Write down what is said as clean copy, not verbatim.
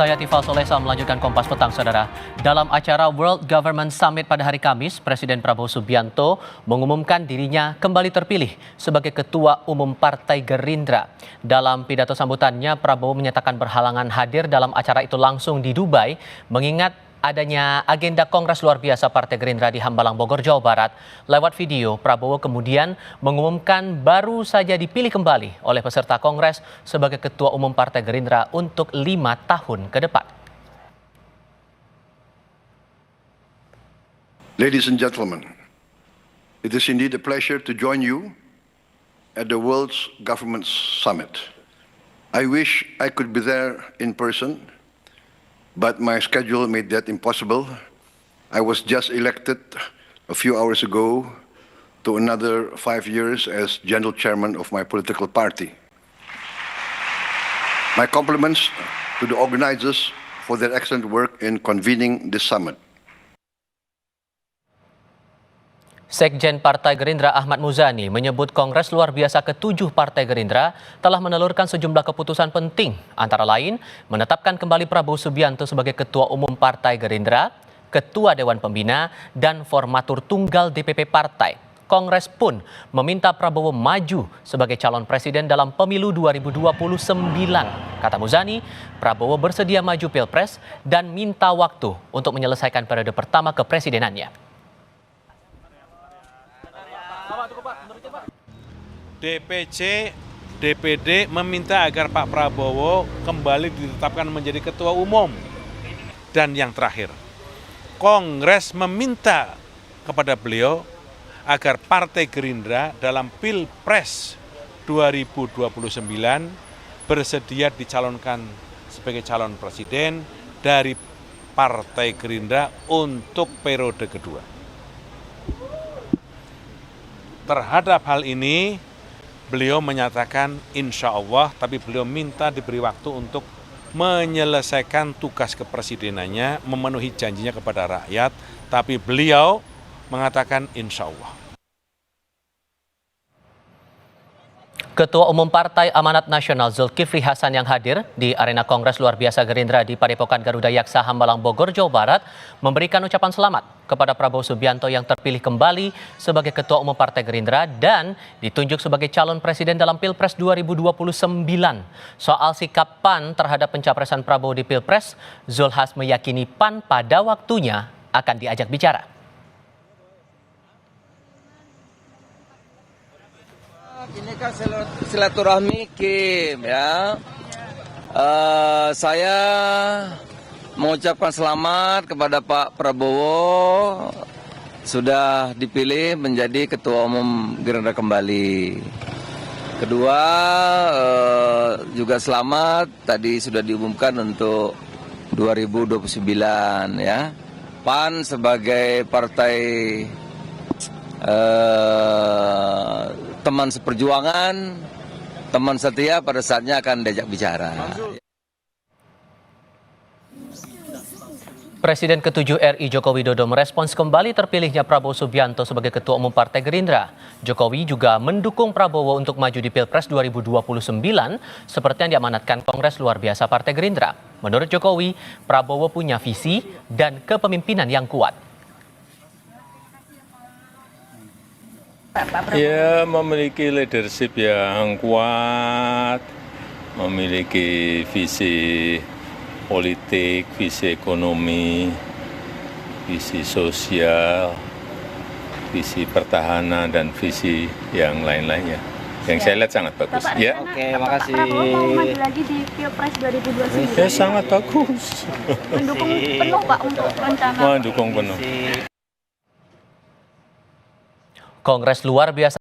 Saya Tifal Solesa melanjutkan Kompas Petang, Saudara. Dalam acara World Government Summit pada hari Kamis, Presiden Prabowo Subianto mengumumkan dirinya kembali terpilih sebagai Ketua Umum Partai Gerindra. Dalam pidato sambutannya, Prabowo menyatakan berhalangan hadir dalam acara itu langsung di Dubai, mengingat adanya agenda Kongres Luar Biasa Partai Gerindra di Hambalang, Bogor, Jawa Barat. Lewat video, Prabowo kemudian mengumumkan baru saja dipilih kembali oleh peserta Kongres sebagai Ketua Umum Partai Gerindra untuk 5 tahun ke depan. Ladies and gentlemen, it is indeed a pleasure to join you at the World's Government Summit. I wish I could be there in person, but my schedule made that impossible. I was just elected a few hours ago to another 5 years as General Chairman of my political party. My compliments to the organizers for their excellent work in convening this summit. Sekjen Partai Gerindra Ahmad Muzani menyebut Kongres Luar Biasa ke-7 Partai Gerindra telah menelurkan sejumlah keputusan penting, antara lain menetapkan kembali Prabowo Subianto sebagai Ketua Umum Partai Gerindra, Ketua Dewan Pembina, dan formatur tunggal DPP Partai. Kongres pun meminta Prabowo maju sebagai calon presiden dalam pemilu 2029. Kata Muzani, Prabowo bersedia maju Pilpres dan minta waktu untuk menyelesaikan periode pertama kepresidenannya. DPC, DPD meminta agar Pak Prabowo kembali ditetapkan menjadi ketua umum. Dan yang terakhir, Kongres meminta kepada beliau agar Partai Gerindra dalam Pilpres 2029 bersedia dicalonkan sebagai calon presiden dari Partai Gerindra untuk periode kedua. Terhadap hal ini, beliau menyatakan insya Allah, tapi beliau minta diberi waktu untuk menyelesaikan tugas kepresidenannya, memenuhi janjinya kepada rakyat, tapi beliau mengatakan insya Allah. Ketua Umum Partai Amanat Nasional Zulkifli Hasan yang hadir di arena Kongres Luar Biasa Gerindra di Padepokan Garuda Yaksa, Hambalang, Bogor, Jawa Barat memberikan ucapan selamat kepada Prabowo Subianto yang terpilih kembali sebagai Ketua Umum Partai Gerindra dan ditunjuk sebagai calon presiden dalam Pilpres 2029. Soal sikap PAN terhadap pencapresan Prabowo di Pilpres, Zulhas meyakini PAN pada waktunya akan diajak bicara. Ini kan silaturahmi Kim ya. Saya mengucapkan selamat kepada Pak Prabowo sudah dipilih menjadi Ketua Umum Gerindra kembali. Kedua, juga selamat tadi sudah diumumkan untuk 2029 ya. PAN sebagai partai teman seperjuangan, teman setia pada saatnya akan diajak bicara. Presiden ke-7 RI Joko Widodo merespons kembali terpilihnya Prabowo Subianto sebagai Ketua Umum Partai Gerindra. Jokowi juga mendukung Prabowo untuk maju di Pilpres 2029 seperti yang diamanatkan Kongres Luar Biasa Partai Gerindra. Menurut Jokowi, Prabowo punya visi dan kepemimpinan yang kuat. Ya, memiliki leadership yang kuat, memiliki visi politik, visi ekonomi, visi sosial, visi pertahanan, dan visi yang lain-lainnya. Yang saya lihat sangat bagus. Bapak, ya. Oke, makasih. Prabowo mau maju lagi di Pilpres 2029. Ya, sangat bagus. Mendukung penuh Pak untuk rencana. Mendukung penuh. Kongres Luar Biasa